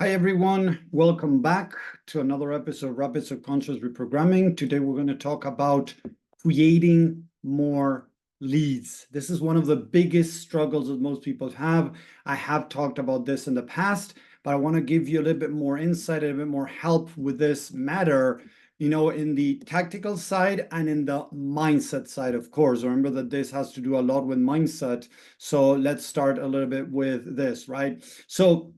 Hi, everyone. Welcome back to another episode of Rapid Subconscious Reprogramming. Today, we're going to talk about creating more leads. This is one of the biggest struggles that most people have. I have talked about this in the past, but I want to give you a little bit more insight, a little bit more help with this matter, in the tactical side and in the mindset side, of course. Remember that this has to do a lot with mindset. So let's start a little bit with this, right? So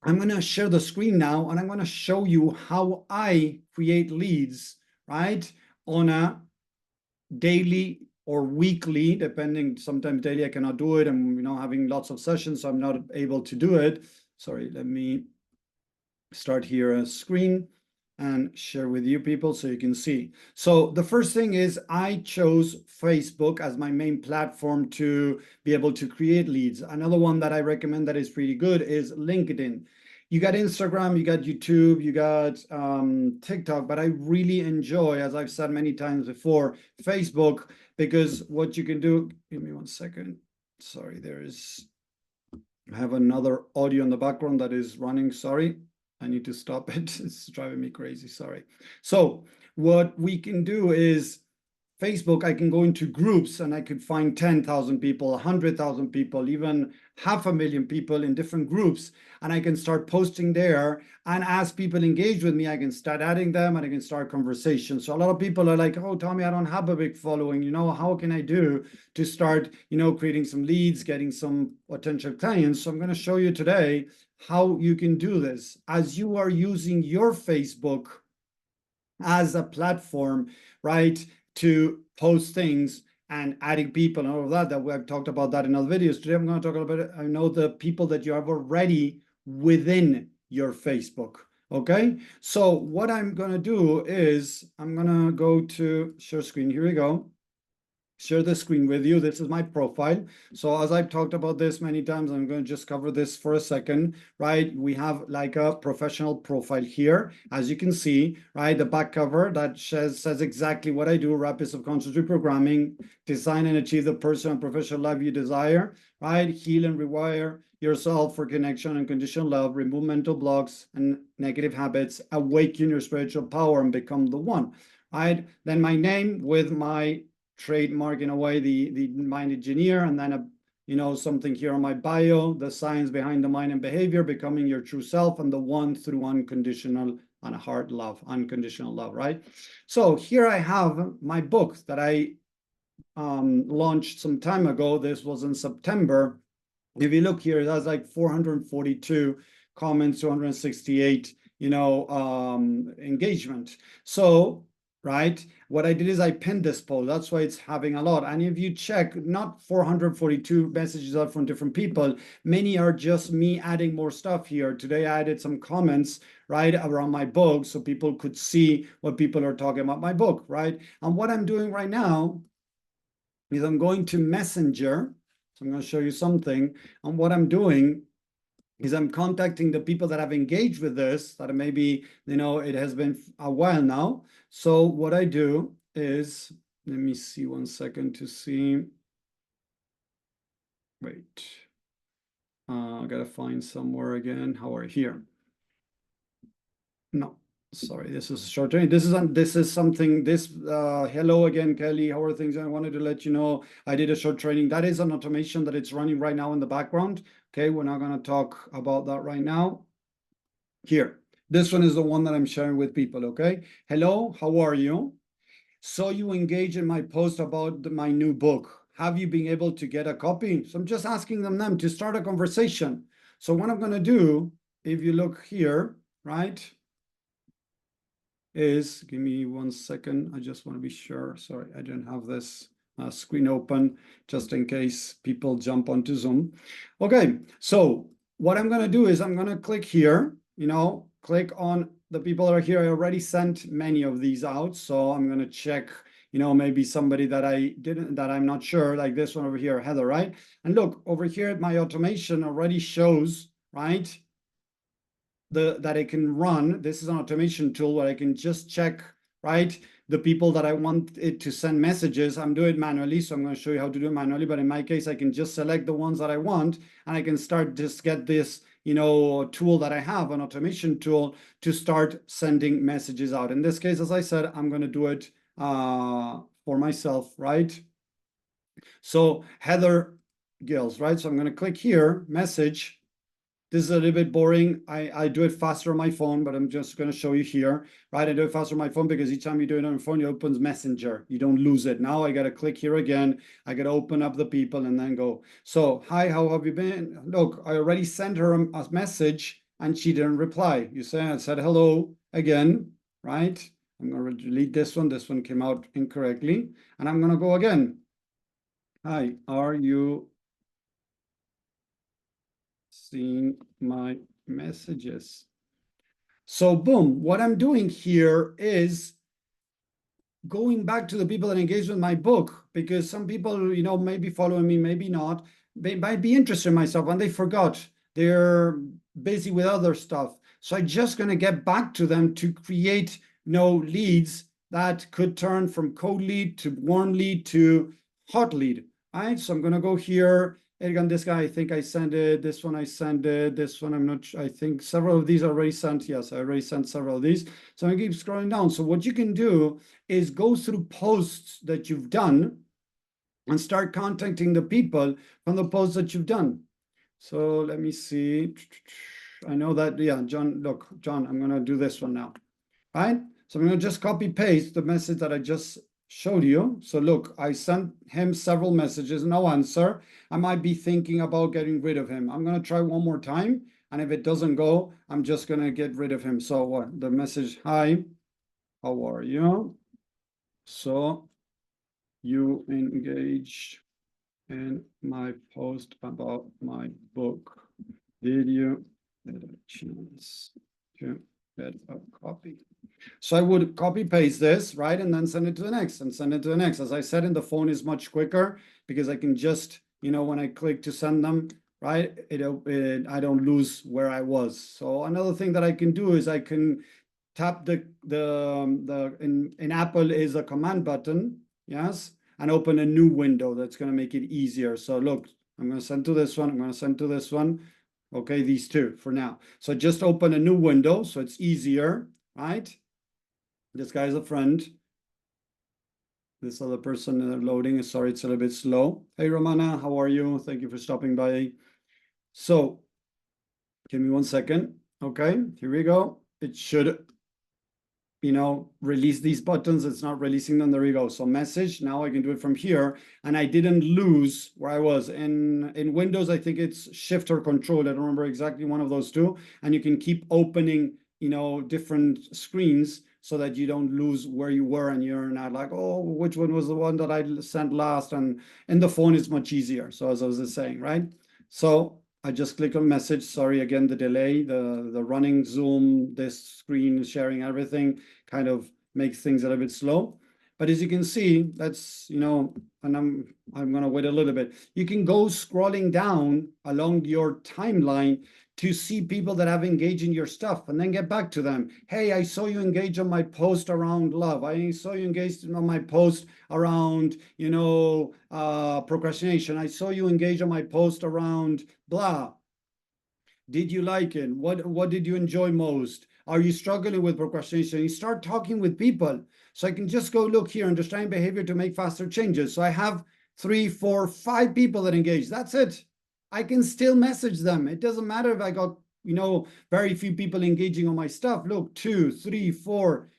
I'm going to share the screen now, and I'm going to show you how I create leads, right, on a daily or weekly, depending. Sometimes daily I cannot do it. I'm, having lots of sessions, so I'm not able to do it. Sorry, let me start here a screen and share with you people so you can see. So the first thing is I chose Facebook as my main platform to be able to create leads. Another one that I recommend that is pretty good is LinkedIn. You got Instagram, you got YouTube, you got TikTok, but I really enjoy, as I've said many times before, Facebook, because what you can do, give me 1 second. Sorry, I have another audio in the background that is running, sorry. I need to stop it. It's driving me crazy. Sorry. So what we can do is Facebook, I can go into groups and I could find 10,000 people, 100,000 people, even 500,000 people in different groups. And I can start posting there. And as people engage with me, I can start adding them and I can start conversations. So a lot of people are like, oh, Tommy, I don't have a big following. How can I do to start, creating some leads, getting some potential clients? So I'm going to show you today how you can do this as you are using your Facebook as a platform, right, to post things and adding people and all of that we've talked about that in other videos. Today I'm going to talk about it. I know the people that you have already within your Facebook. Okay, so what I'm going to do is I'm going to go to share screen. Here we go. Share the screen with you. This is my profile. So as I've talked about this many times, I'm going to just cover this for a second, right? We have like a professional profile here, as you can see, right? The back cover that says exactly what I do: rapid subconscious reprogramming, design and achieve the personal and professional life you desire, right? Heal and rewire yourself for connection and conditional love, remove mental blocks and negative habits, awaken your spiritual power and become the one, right? Then my name with my trademark in a way, the mind engineer, and then something here on my bio: the science behind the mind and behavior, becoming your true self, and the one through unconditional and heart love, unconditional love, right? So here I have my book that I launched some time ago. This was in September. If you look here, it has like 442 comments, 268 engagement. So right, what I did is I pinned this post. That's why it's having a lot. And if you check, not 442 messages are from different people. Many are just me adding more stuff here. Today I added some comments, right, around my book so people could see what people are talking about my book, right? And what I'm doing right now is I'm going to Messenger. So I'm going to show you something. And what I'm doing is I'm contacting the people that have engaged with this, that maybe, it has been a while now. So what I do is, let me see 1 second to see. Wait, I gotta find somewhere again. How are you here? No, sorry, this is a short training. This is something, hello again, Kelly, how are things? I wanted to let you know I did a short training. That is an automation that it's running right now in the background. Okay, we're not going to talk about that right now. Here, this one is the one that I'm sharing with people. Okay, hello, how are you? So you engage in my post about my new book. Have you been able to get a copy? So I'm just asking them to start a conversation. So what I'm going to do, if you look here, right, is, give me 1 second. I just want to be sure. Sorry, I don't have this screen open just in case people jump onto Zoom. Okay, so what I'm going to do is I'm going to click here, click on the people that are here. I already sent many of these out. So I'm going to check, maybe somebody that I'm not sure, like this one over here, Heather, right? And look over here, my automation already shows, right, that I can run. This is an automation tool where I can just check, right, the people that I want it to send messages. I'm doing it manually, so I'm going to show you how to do it manually. But in my case, I can just select the ones that I want, and I can start just get this, tool that I have, an automation tool, to start sending messages out. In this case, as I said, I'm going to do it for myself, right? So Heather Gills, right? So I'm going to click here, message. This is a little bit boring. I do it faster on my phone, but I'm just going to show you here, right? I do it faster on my phone because each time you do it on your phone, it opens Messenger. You don't lose it. Now I got to click here again. I got to open up the people and then go. So, hi, how have you been? Look, I already sent her a message and she didn't reply. You say, I said hello again, right? I'm going to delete this one. This one came out incorrectly. And I'm going to go again. Hi, are you seeing my messages? So boom, what I'm doing here is going back to the people that engaged with my book, because some people, maybe following me, maybe not, they might be interested in myself and they forgot. They're busy with other stuff. So I'm just going to get back to them to create leads that could turn from cold lead to warm lead to hot lead. Right? So I'm going to go here. Again, this guy, I think I sent it. This one I sent it. This one, I'm not sure. I think several of these are already sent. Yes, I already sent several of these. So I keep scrolling down. So what you can do is go through posts that you've done and start contacting the people from the posts that you've done. So let me see. I know that, yeah, John, look, John, I'm going to do this one now. Right? So I'm going to just copy paste the message that I just showed you. So look, I sent him several messages, no answer. I might be thinking about getting rid of him. I'm going to try one more time. And if it doesn't go, I'm just going to get rid of him. So what? The message, hi, how are you? So you engaged in my post about my book. Did you get a chance to get a copy? So I would copy paste this, right? And then send it to the next and send it to the next. As I said, in the phone is much quicker because I can just, when I click to send them, right? I don't lose where I was. So another thing that I can do is I can tap in Apple is a command button, yes, and open a new window. That's going to make it easier. So look, I'm going to send to this one. I'm going to send to this one. Okay, these two for now. So just open a new window so it's easier, right? This guy's a friend. This other person loading. Sorry, it's a little bit slow. Hey, Romana, how are you? Thank you for stopping by. So give me 1 second. Okay, here we go. It should release these buttons. It's not releasing them. There we go. So message, now I can do it from here. And I didn't lose where I was. In Windows, I think it's Shift or Control. I don't remember exactly one of those two. And you can keep opening, different screens so that you don't lose where you were and you're not like, oh, which one was the one that I sent last? And in the phone, it's much easier. So as I was saying, right? So I just click on message. Sorry, again, the delay, the running Zoom, this screen sharing everything kind of makes things a little bit slow. But as you can see, that's, and I'm going to wait a little bit. You can go scrolling down along your timeline to see people that have engaged in your stuff and then get back to them. Hey, I saw you engage on my post around love. I saw you engaged on my post around, procrastination. I saw you engage on my post around blah. Did you like it? What did you enjoy most? Are you struggling with procrastination? You start talking with people. So I can just go look here, understand behavior to make faster changes. So I have 3, 4, 5 people that engage. That's it. I can still message them. It doesn't matter if I got, very few people engaging on my stuff. Look, 2, 3, 4,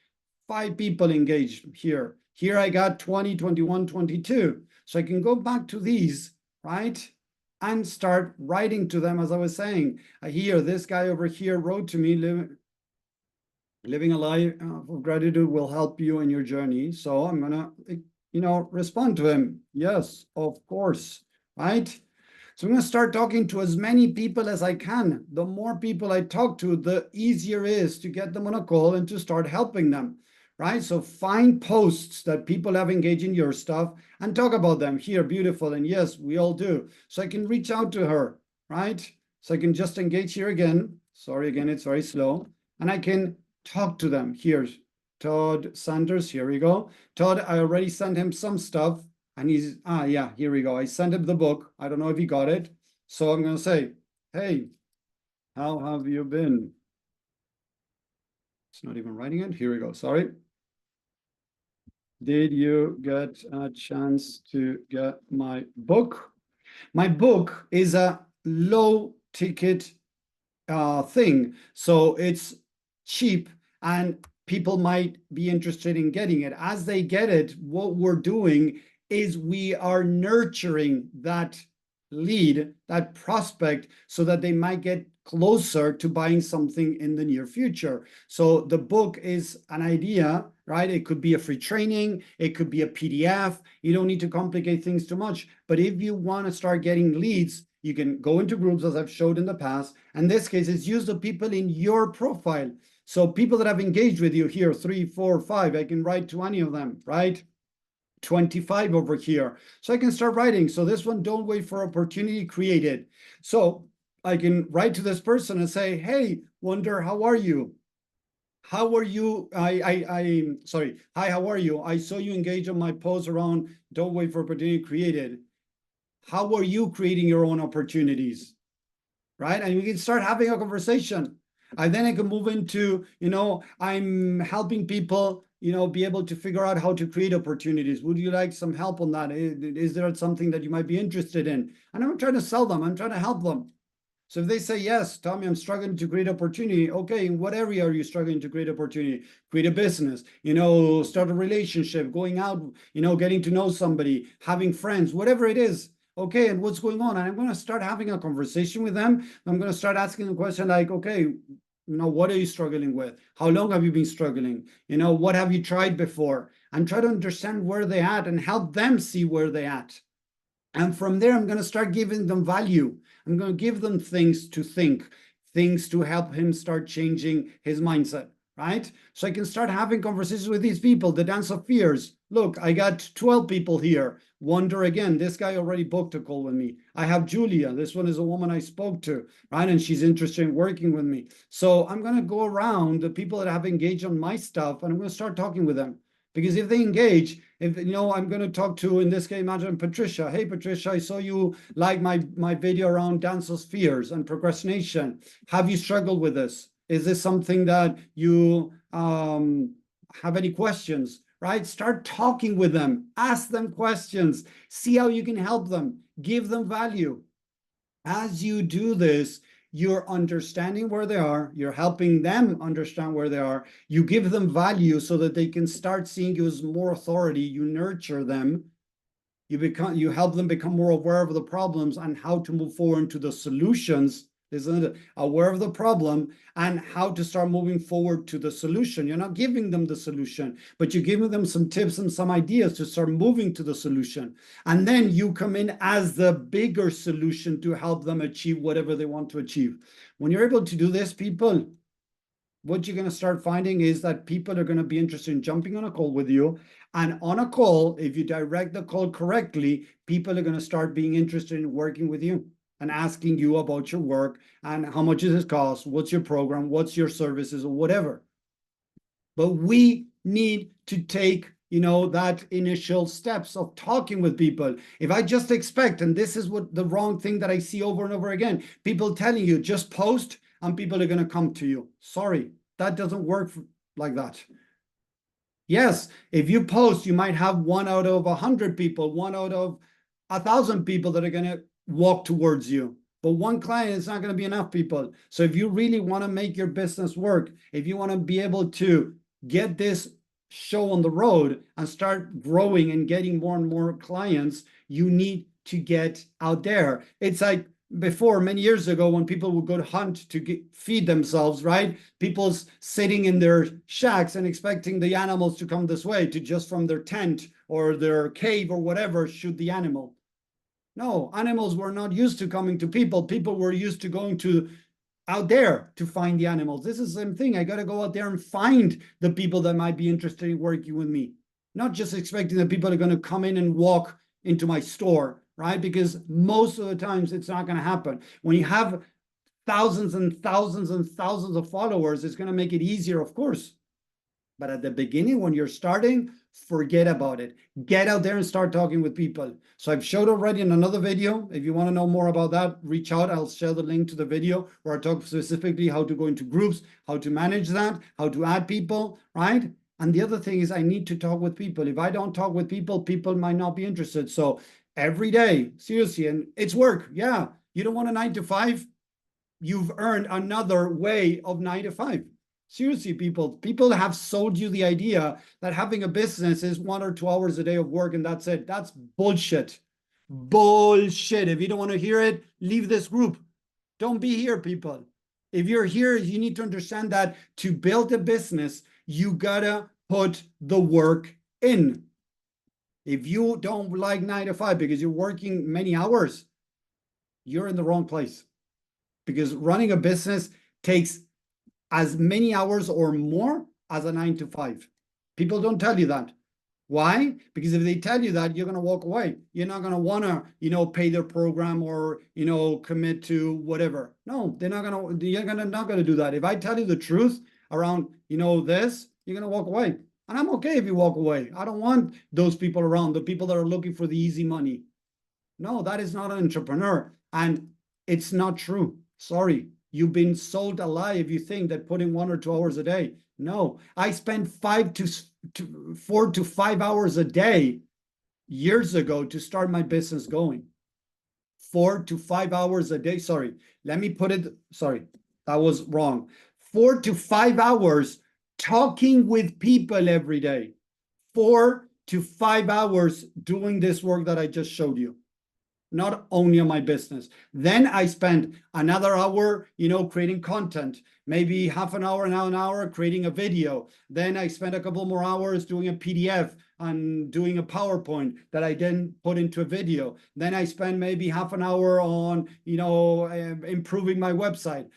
5 people engaged here. Here I got 20, 21, 22. So I can go back to these, right? And start writing to them. As I was saying, this guy over here wrote to me, living a life of gratitude will help you in your journey. So I'm gonna, respond to him. Yes, of course, right? So I'm gonna start talking to as many people as I can. The more people I talk to, the easier it is to get them on a call and to start helping them. Right? So find posts that people have engaged in your stuff and talk about them. Here, beautiful. And yes, we all do. So I can reach out to her, right? So I can just engage here again. Sorry, again, it's very slow. And I can talk to them. Here's Todd Sanders. Here we go. Todd, I already sent him some stuff. And he's, yeah, here we go. I sent him the book. I don't know if he got it. So I'm going to say, hey, How have you been? It's not even writing it. Here we go. Sorry. Did you get a chance to get my book? My book is a low ticket thing, so it's cheap and people might be interested in getting it. As they get it, what we're doing is we are nurturing that lead, that prospect, so that they might get closer to buying something in the near future. So the book is an idea, right? It could be a free training, it could be a PDF. You don't need to complicate things too much. But if you want to start getting leads, you can go into groups, as I've showed in the past. In this case, it's use the people in your profile. So people that have engaged with you here, 3, 4, 5, I can write to any of them, right? 25 over here. So I can start writing. So this one, don't wait for opportunity, create it. So I can write to this person and say, hey, Wonder, how are you? How are you? Sorry. Hi, how are you? I saw you engage on my post around don't wait for opportunity, create it. How are you creating your own opportunities? Right? And we can start having a conversation. And then I can move into, I'm helping people, be able to figure out how to create opportunities. Would you like some help on that? Is there something that you might be interested in? And I'm trying to sell them. I'm trying to help them. So if they say, yes, Tommy, I'm struggling to create opportunity. Okay, in what area are you struggling to create opportunity? Create a business, start a relationship, going out, getting to know somebody, having friends, whatever it is. Okay, and what's going on? And I'm going to start having a conversation with them. I'm going to start asking the question like, okay, what are you struggling with? How long have you been struggling? What have you tried before? And try to understand where they're at and help them see where they're at. And from there, I'm going to start giving them value. I'm going to give them things to think, things to help him start changing his mindset, right? So I can start having conversations with these people, the dance of fears. Look, I got 12 people here. Wonder again, this guy already booked a call with me. I have Julia. This one is a woman I spoke to, right? And she's interested in working with me. So I'm going to go around the people that have engaged on my stuff and I'm going to start talking with them. Because if they engage, if I'm going to talk to, in this case, imagine Patricia. Hey, Patricia, I saw you like my video around dancer's fears and procrastination. Have you struggled with this? Is this something that you have any questions? Right? Start talking with them. Ask them questions. See how you can help them. Give them value. As you do this, you're understanding where they are, you're helping them understand where they are, you give them value so that they can start seeing you as more authority, you nurture them, you help them become more aware of the problems and how to move forward into the solutions, isn't it? Aware of the problem and how to start moving forward to the solution. You're not giving them the solution, but you're giving them some tips and some ideas to start moving to the solution. And then you come in as the bigger solution to help them achieve whatever they want to achieve. When you're able to do this, people, what you're going to start finding is that people are going to be interested in jumping on a call with you. And on a call, if you direct the call correctly, people are going to start being interested in working with you and asking you about your work and how much does it cost, what's your program, what's your services, or whatever. But we need to take that initial steps of talking with people. If I just expect, and this is what the wrong thing that I see over and over again, people telling you just post and people are going to come to you. Sorry, that doesn't work like that. Yes, if you post, you might have 1 out of 100 people, 1 out of 1,000 people that are going to walk towards you. But one client is not going to be enough people. So if you really want to make your business work, if you want to be able to get this show on the road and start growing and getting more and more clients, you need to get out there. It's like before, many years ago, when people would go to hunt to feed themselves, right? People's sitting in their shacks and expecting the animals to come this way to just from their tent or their cave or whatever shoot the animal. No, animals were not used to coming to people. People were used to going to out there to find the animals. This is the same thing. I got to go out there and find the people that might be interested in working with me. Not just expecting that people are going to come in and walk into my store, right? Because most of the times it's not going to happen. When you have thousands and thousands and thousands of followers, it's going to make it easier, of course. But at the beginning, when you're starting, forget about it. Get out there and start talking with people. So I've showed already in another video. If you want to know more about that, reach out. I'll share the link to the video where I talk specifically how to go into groups, how to manage that, how to add people, right? And the other thing is I need to talk with people. If I don't talk with people, people might not be interested. So every day, seriously, and it's work. Yeah, you don't want a 9 to 5. You've earned another way of 9 to 5. Seriously, people have sold you the idea that having a business is 1 or 2 hours a day of work and that's it. That's bullshit. Bullshit. If you don't want to hear it, leave this group. Don't be here, people. If you're here, you need to understand that to build a business, you gotta put the work in. If you don't like 9 to 5 because you're working many hours, you're in the wrong place. Because running a business takes as many hours or more as a 9 to 5. People don't tell you that. Why? Because if they tell you that, you're going to walk away. You're not going to want to, pay their program or, commit to whatever. No, they're not going to, not going to do that. If I tell you the truth around, this, you're going to walk away. And I'm okay if you walk away. I don't want those people around, the people that are looking for the easy money. No, that is not an entrepreneur. And it's not true. Sorry. You've been sold a lie if you think that putting 1 or 2 hours a day. No, I spent 4 to 5 hours a day years ago to start my business going. 4 to 5 hours a day. Sorry, let me put it. Sorry, that was wrong. 4 to 5 hours talking with people every day. 4 to 5 hours doing this work that I just showed you. Not only on my business. Then I spend another hour, creating content, maybe half an hour creating a video. Then I spend a couple more hours doing a PDF and doing a PowerPoint that I then put into a video. Then I spend maybe half an hour on, improving my website,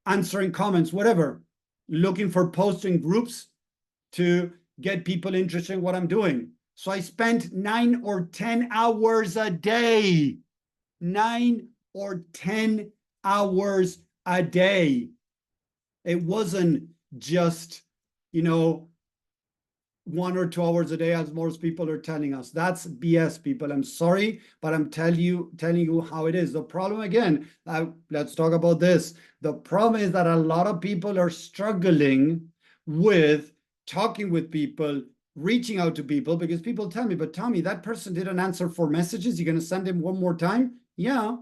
answering comments, whatever, looking for posts in groups to get people interested in what I'm doing. So I spent 9 or 10 hours a day. 9 or 10 hours a day. It wasn't just, 1 or 2 hours a day, as most people are telling us. That's BS, people. I'm sorry, but I'm telling you how it is. The problem, again, let's talk about this. The problem is that a lot of people are struggling with talking with people, reaching out to people, because people tell me, but Tommy, that person didn't answer 4 messages. You're going to send him one more time? Yeah.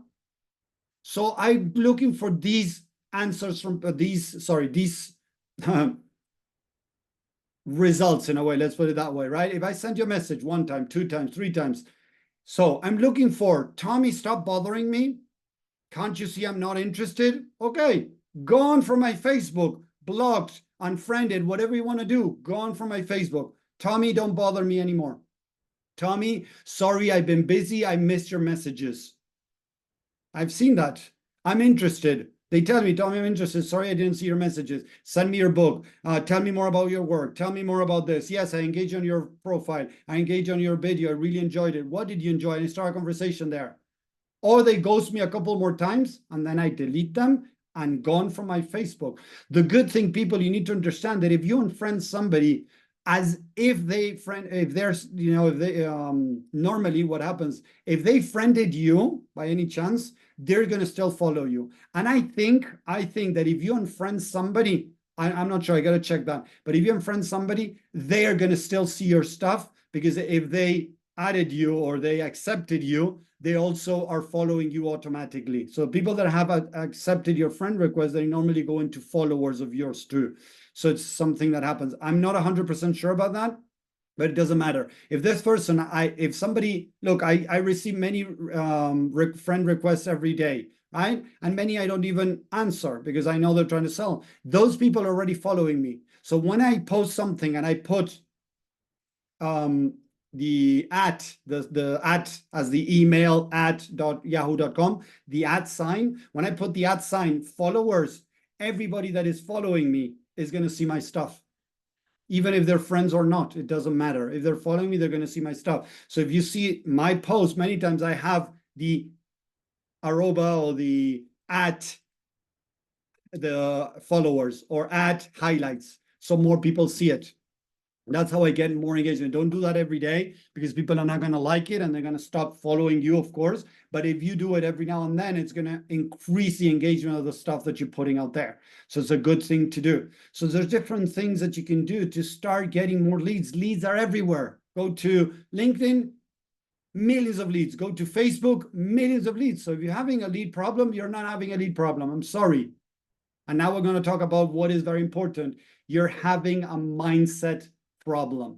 So I'm looking for these answers from these results in a way. Let's put it that way, right? If I send you a message 1 time, 2 times, 3 times. So I'm looking for, Tommy, stop bothering me. Can't you see I'm not interested? Okay. Gone from my Facebook, blocked, unfriended, whatever you want to do. Gone from my Facebook. Tommy, don't bother me anymore. Tommy, sorry, I've been busy. I missed your messages. I've seen that. I'm interested. They tell me, Tommy, I'm interested. Sorry, I didn't see your messages. Send me your book. Tell me more about your work. Tell me more about this. Yes, I engage on your profile. I engage on your video. I really enjoyed it. What did you enjoy? And start a conversation there. Or they ghost me a couple more times and then I delete them and gone from my Facebook. The good thing, people, you need to understand that if you unfriend somebody, as if they friend, if there's, if they normally what happens, if they friended you by any chance, they're going to still follow you. And I think that if you unfriend somebody, I'm not sure, I got to check that, but if you unfriend somebody, they are going to still see your stuff, because if they added you or they accepted you, they also are following you automatically. So people that have accepted your friend request, they normally go into followers of yours too. So it's something that happens. I'm not 100% sure about that, but it doesn't matter. If this person, if somebody, look, I receive many friend requests every day, right? And many I don't even answer because I know they're trying to sell. Those people are already following me. So when I post something and I put the at as the email @yahoo.com, the @ when I put the @ followers, everybody that is following me is going to see my stuff, even if they're friends or not. It doesn't matter. If they're following me, they're going to see my stuff. So if you see my post, many times I have the arroba or the @ the followers or @ highlights. so more people see it. That's how I get more engagement. Don't do that every day because people are not going to like it and they're going to stop following you, of course. But if you do it every now and then, it's going to increase the engagement of the stuff that you're putting out there. So it's a good thing to do. So there's different things that you can do to start getting more leads. Leads are everywhere. Go to LinkedIn, millions of leads. Go to Facebook, millions of leads. So if you're having a lead problem, you're not having a lead problem. I'm sorry. And now we're going to talk about what is very important. You're having a mindset problem.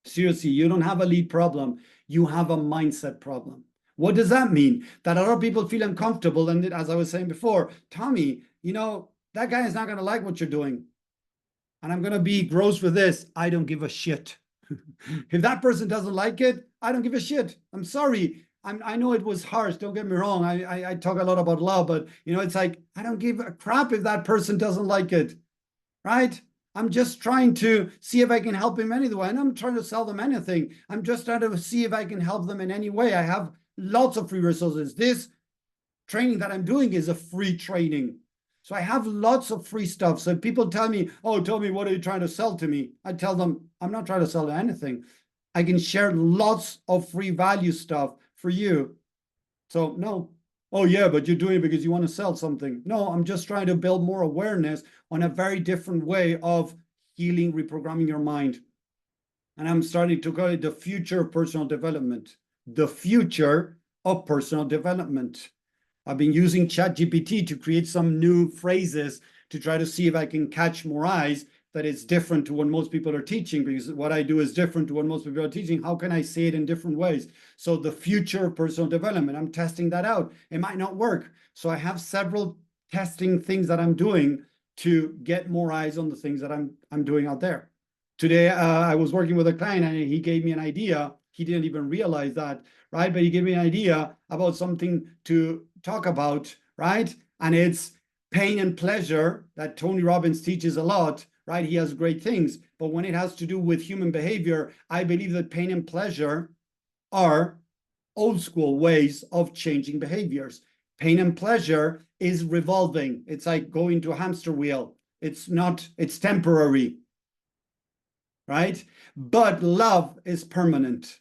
Seriously, you don't have a lead problem. You have a mindset problem. What does that mean? That a lot of people feel uncomfortable. And as I was saying before, Tommy, you know, that guy is not going to like what you're doing. And I'm going to be gross with this. I don't give a shit. If that person doesn't like it, I don't give a shit. I'm sorry. I know it was harsh. Don't get me wrong. I talk a lot about love, but you know, it's like, I don't give a crap if that person doesn't like it, right? I'm just trying to see if I can help him anyway. And I'm trying to sell them anything. I'm just trying to see if I can help them in any way. I have lots of free resources. This training that I'm doing is a free training. So I have lots of free stuff. So people tell me, oh, Tommy, what are you trying to sell to me? I tell them, I'm not trying to sell anything. I can share lots of free value stuff for you. So no. Oh, yeah, but you're doing it because you want to sell something. No, I'm just trying to build more awareness on a very different way of healing, reprogramming your mind. And I'm starting to call it the future of personal development. The future of personal development. I've been using ChatGPT to create some new phrases to try to see if I can catch more eyes that it's different to what most people are teaching, because what I do is different to what most people are teaching. How can I say it in different ways? So the future of personal development, I'm testing that out. It might not work. So I have several testing things that I'm doing to get more eyes on the things that I'm doing out there. Today, I was working with a client and he gave me an idea. He didn't even realize that, right? But he gave me an idea about something to talk about, right? And it's pain and pleasure that Tony Robbins teaches a lot, right? He has great things. But when it has to do with human behavior, I believe that pain and pleasure are old school ways of changing behaviors. Pain and pleasure is revolving. It's like going to a hamster wheel. It's temporary, right? But love is permanent.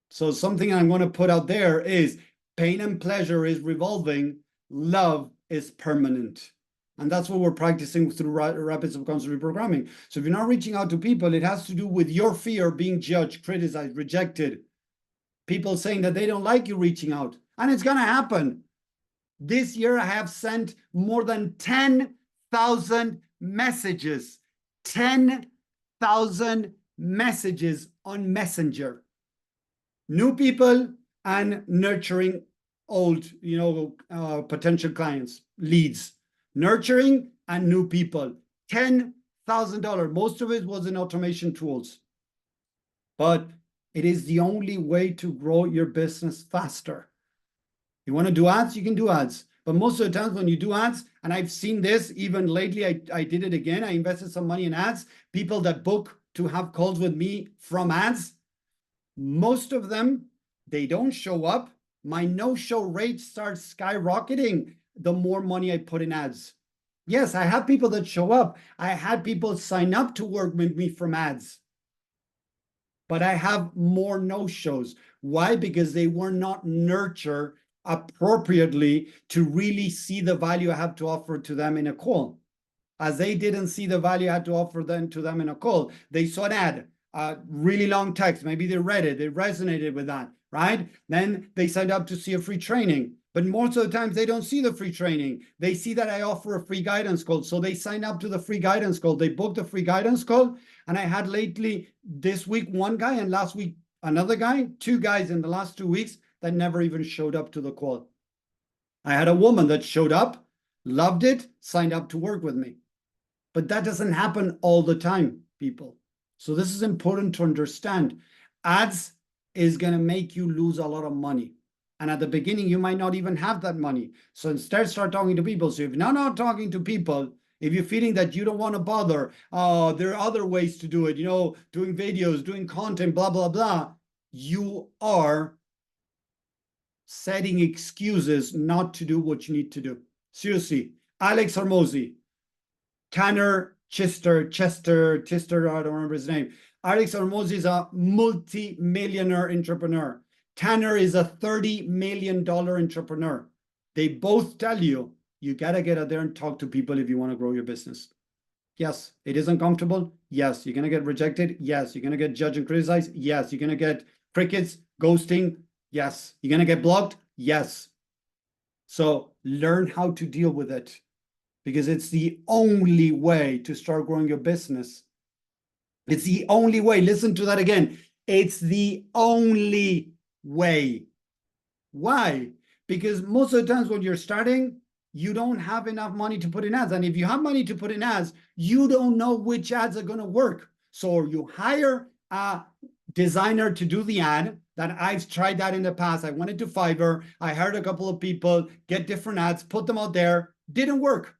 So something I'm going to put out there is pain and pleasure is revolving. Love is permanent. And that's what we're practicing through rapid subconscious reprogramming. So if you're not reaching out to people, it has to do with your fear of being judged, criticized, rejected. People saying that they don't like you reaching out. And it's going to happen. This year, I have sent more than 10,000 messages. 10,000 messages on Messenger. New people and nurturing old, potential clients, leads. Nurturing and new people. $10,000. Most of it was in automation tools. But it is the only way to grow your business faster. You want to do ads? You can do ads. But most of the times when you do ads, and I've seen this even lately, I did it again. I invested some money in ads. People that book to have calls with me from ads, most of them, they don't show up. My no-show rate starts skyrocketing the more money I put in ads. Yes, I have people that show up. I had people sign up to work with me from ads. But I have more no-shows. Why? Because they were not nurtured appropriately to really see the value I have to offer to them in a call. As they didn't see the value I had to offer to them in a call, they saw an ad, a really long text. Maybe they read it, they resonated with that, right? Then they signed up to see a free training. But most of the times they don't see the free training. They see that I offer a free guidance call. So they sign up to the free guidance call. They booked the free guidance call. And I had lately this week one guy and last week another guy, two guys in the last 2 weeks that never even showed up to the call. I had a woman that showed up, loved it, signed up to work with me. But that doesn't happen all the time, people. So this is important to understand. Ads is going to make you lose a lot of money. And at the beginning, you might not even have that money. So instead, start talking to people. So if you're not talking to people, if you're feeling that you don't want to bother, there are other ways to do it, doing videos, doing content, blah, blah, blah, you are setting excuses not to do what you need to do. Seriously, Alex Hormozi, Tanner Chester, I don't remember his name. Alex Hormozi is a multi-millionaire entrepreneur. Tanner is a $30 million entrepreneur. They both tell you, you got to get out there and talk to people if you want to grow your business. Yes, it is uncomfortable. Yes, you're going to get rejected. Yes, you're going to get judged and criticized. Yes, you're going to get crickets, ghosting. Yes, you're going to get blocked. Yes. So learn how to deal with it, because it's the only way to start growing your business. It's the only way. Listen to that again. It's the only way. Why? Because most of the times when you're starting, you don't have enough money to put in ads. And if you have money to put in ads, you don't know which ads are going to work. So you hire a designer to do the ad. That I've tried that in the past. I went into Fiverr. I hired a couple of people, get different ads, put them out there. Didn't work.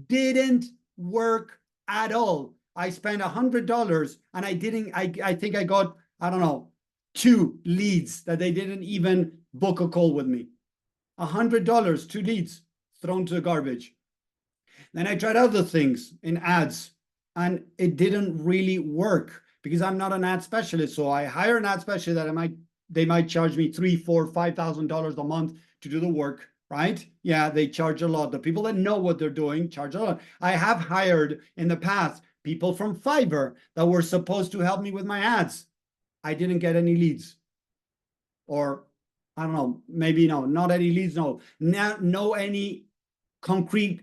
Didn't work at all. I spent $100 and I think I got, I don't know, 2 leads that they didn't even book a call with me. $100, 2 leads thrown to the garbage. Then I tried other things in ads and it didn't really work because I'm not an ad specialist. So I hire an ad specialist that they might charge me $3,000, $4,000, $5,000 a month to do the work, right? Yeah, they charge a lot. The people that know what they're doing charge a lot. I have hired in the past people from Fiverr that were supposed to help me with my ads. I didn't get any leads. Or I don't know, maybe no, not any leads, no any concrete,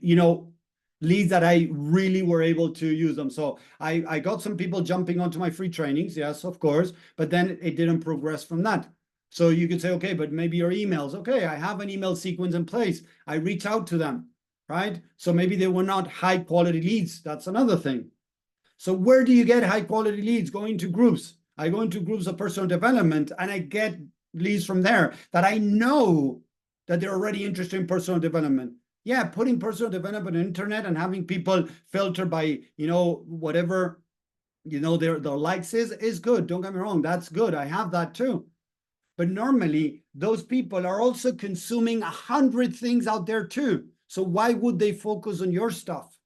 leads that I really were able to use them. So I got some people jumping onto my free trainings, yes, of course, but then it didn't progress from that. So you could say, okay, but maybe your emails, okay, I have an email sequence in place. I reach out to them, right? So maybe they were not high quality leads. That's another thing. So where do you get high quality leads? Go into groups. I go into groups of personal development and I get leads from there that I know that they're already interested in personal development. Yeah, putting personal development on the internet and having people filter by, whatever, their likes is good. Don't get me wrong. That's good. I have that too. But normally those people are also consuming 100 things out there too. So why would they focus on your stuff?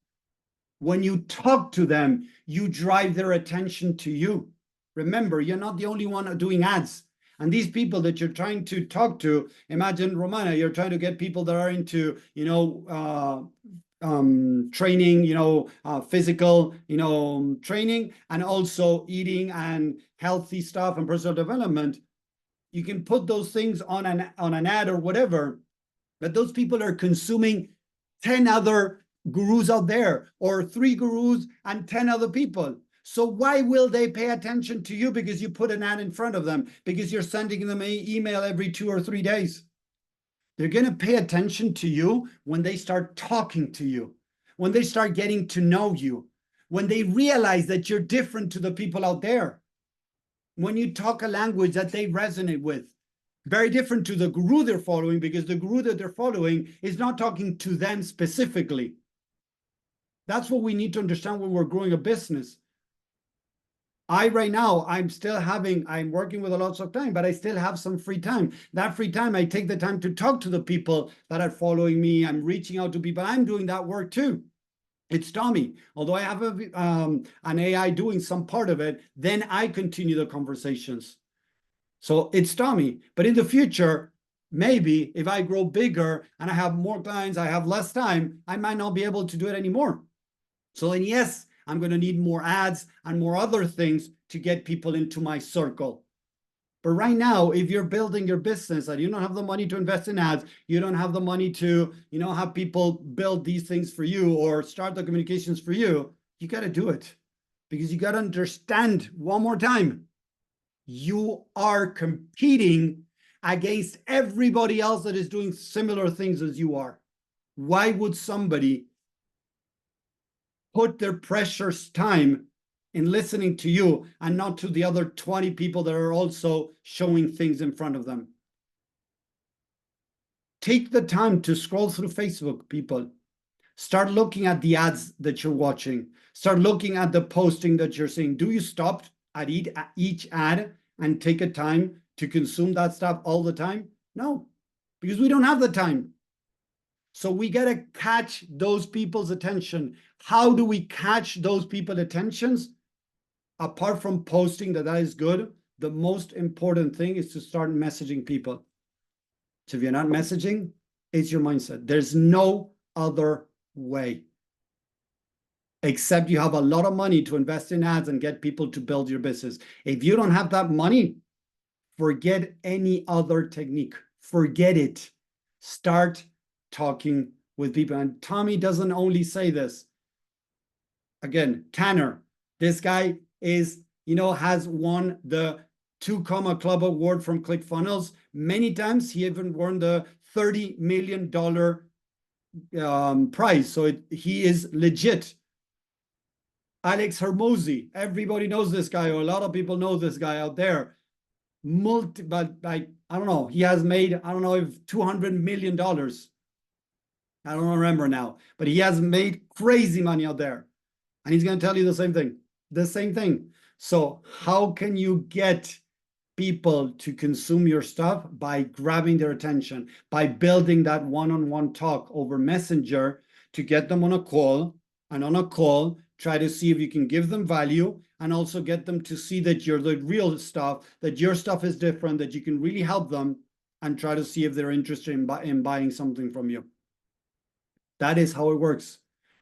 When you talk to them, you drive their attention to you. Remember, you're not the only one doing ads. And these people that you're trying to talk to, imagine, Romana, you're trying to get people that are into, training, physical, training, and also eating and healthy stuff and personal development. You can put those things on an ad or whatever, but those people are consuming 10 other gurus out there, or 3 gurus and 10 other people. So why will they pay attention to you? Because you put an ad in front of them, because you're sending them an email every 2 or 3 days. They're going to pay attention to you when they start talking to you, when they start getting to know you, when they realize that you're different to the people out there, when you talk a language that they resonate with. Very different to the guru they're following, because the guru that they're following is not talking to them specifically. That's what we need to understand when we're growing a business. Right now, I'm working with a lot of time, but I still have some free time. That free time, I take the time to talk to the people that are following me. I'm reaching out to people. I'm doing that work too. It's Tommy. Although I have an AI doing some part of it, then I continue the conversations. So it's Tommy. But in the future, maybe if I grow bigger and I have more clients, I have less time, I might not be able to do it anymore. So then, yes, I'm going to need more ads and more other things to get people into my circle. But right now, if you're building your business and you don't have the money to invest in ads, you don't have the money to, have people build these things for you or start the communications for you, you got to do it. Because you got to understand, one more time, you are competing against everybody else that is doing similar things as you are. Why would somebody put their precious time in listening to you and not to the other 20 people that are also showing things in front of them? Take the time to scroll through Facebook, people. Start looking at the ads that you're watching. Start looking at the posting that you're seeing. Do you stop at each ad and take a time to consume that stuff all the time? No, because we don't have the time. So we got to catch those people's attention. How do we catch those people's attentions? Apart from posting that is good, the most important thing is to start messaging people. So if you're not messaging, it's your mindset. There's no other way. Except you have a lot of money to invest in ads and get people to build your business. If you don't have that money, forget any other technique. Forget it. Start talking with people. And Tommy doesn't only say this. Again, Tanner, this guy is, has won the 2 Comma Club Award from ClickFunnels. Many times he even won the $30 million prize. So he is legit. Alex Hermosi, everybody knows this guy, or a lot of people know this guy out there. But like, I don't know, he has made, I don't know if $200 million. I don't remember now, but he has made crazy money out there. And he's going to tell you the same thing. So how can you get people to consume your stuff? By grabbing their attention, by building that one-on-one talk over Messenger to get them on a call, and on a call, try to see if you can give them value and also get them to see that you're the real stuff, that your stuff is different, that you can really help them, and try to see if they're interested in buying something from you. That is how it works.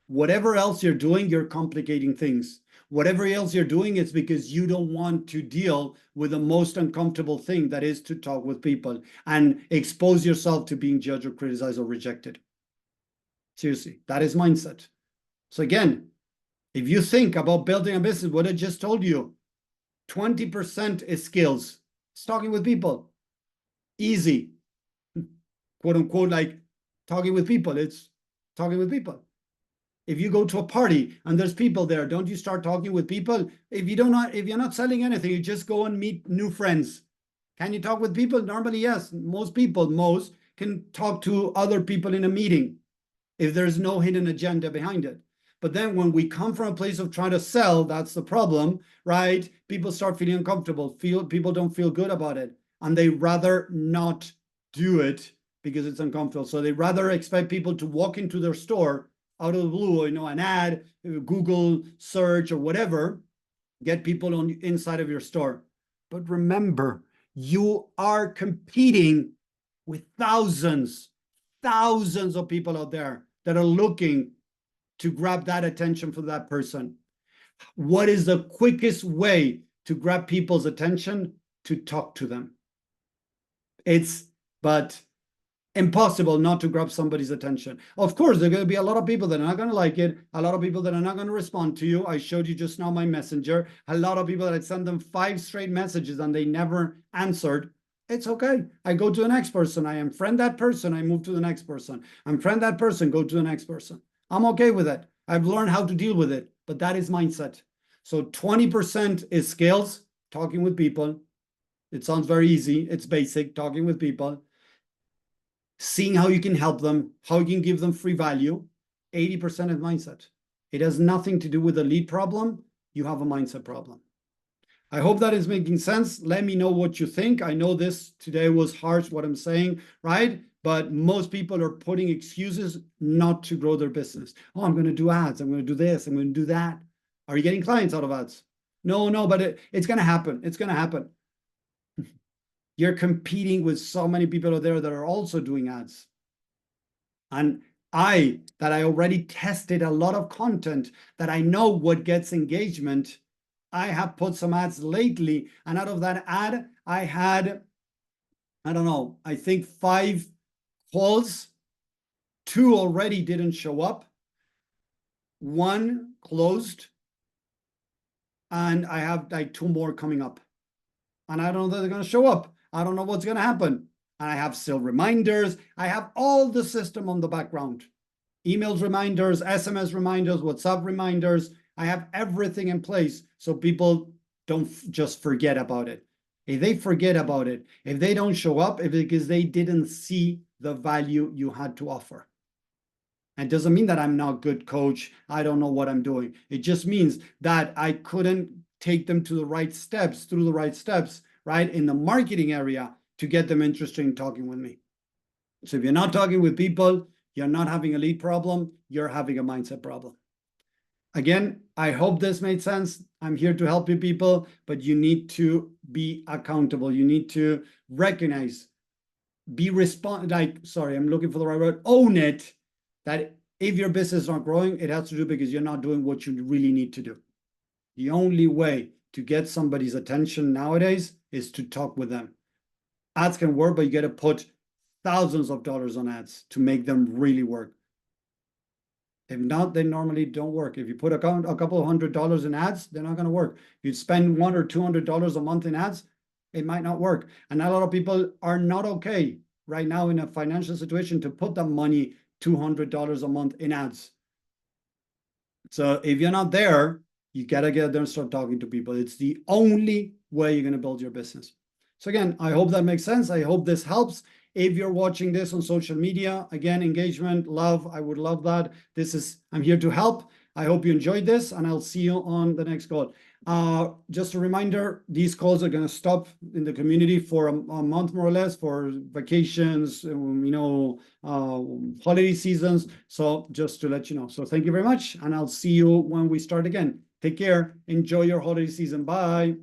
Whatever else you're doing, you're complicating things. Whatever else you're doing, it's because you don't want to deal with the most uncomfortable thing, that is to talk with people and expose yourself to being judged or criticized or rejected. Seriously, that is mindset. So again, if you think about building a business, what I just told you, 20% is skills. It's talking with people. Easy. Quote unquote, like talking with people. It's talking with people. If you go to a party and there's people there, don't you start talking with people? If you're not selling anything, you just go and meet new friends. Can you talk with people? Normally, yes. Most can talk to other people in a meeting if there's no hidden agenda behind it. But then when we come from a place of trying to sell, that's the problem, right? People start feeling uncomfortable. People don't feel good about it. And they rather not do it because it's uncomfortable. So they rather expect people to walk into their store out of the blue, an ad, Google search or whatever, get people on inside of your store. But remember, you are competing with thousands of people out there that are looking to grab that attention for that person. What is the quickest way to grab people's attention? To talk to them. But impossible not to grab somebody's attention. Of course, there are going to be a lot of people that are not going to like it, a lot of people that are not going to respond to you. I showed you just now my messenger. A lot of people that I sent them 5 straight messages and they never answered. It's okay. I go to the next person. I unfriend that person. I move to the next person. Unfriend that person. Go to the next person. I'm okay with it. I've learned how to deal with it, but that is mindset. So 20% is skills, talking with people. It sounds very easy. It's basic, talking with people. Seeing how you can help them, how you can give them free value. 80% is mindset. It has nothing to do with a lead problem. You have a mindset problem. I hope that is making sense. Let me know what you think. I know this today was harsh, what I'm saying, right? But most people are putting excuses not to grow their business. Oh, I'm going to do ads. I'm going to do this. I'm going to do that. Are you getting clients out of ads? No, but it's going to happen. It's going to happen. You're competing with so many people out there that are also doing ads. And I already tested a lot of content that I know what gets engagement. I have put some ads lately, and out of that ad, I had, I don't know, I think 5 calls. 2 already didn't show up. 1 closed. And I have like 2 more coming up. And I don't know that they're going to show up. I don't know what's going to happen. And I have still reminders. I have all the system on the background. Emails reminders, SMS reminders, WhatsApp reminders. I have everything in place so people don't just forget about it. If they forget about it, if they don't show up, it's because they didn't see the value you had to offer. It doesn't mean that I'm not a good coach. I don't know what I'm doing. It just means that I couldn't take them to the right steps, through the right steps, right, in the marketing area to get them interested in talking with me. So if you're not talking with people, You're not having a lead problem, you're having a mindset problem. Again, I hope this made sense. I'm here to help you people, but you need to be accountable. You need to recognize, I'm looking for the right word, own it, that if your business is not growing, it has to do because you're not doing what you really need to do. The only way to get somebody's attention nowadays is to talk with them. Ads can work, but you got to put thousands of dollars on ads to make them really work. If not, they normally don't work. If you put a couple of $100 in ads, they're not going to work. If you spend $100 or $200 a month in ads, it might not work. And a lot of people are not okay right now in a financial situation to put that money, $200 a month in ads. So if you're not there, you got to get there and start talking to people. It's the only way you're going to build your business. So again, I hope that makes sense. I hope this helps. If you're watching this on social media, again, engagement, love, I would love that. I'm here to help. I hope you enjoyed this, and I'll see you on the next call. Just a reminder, these calls are going to stop in the community for a month, more or less, for vacations, holiday seasons. So just to let you know. So thank you very much, and I'll see you when we start again. Take care. Enjoy your holiday season. Bye.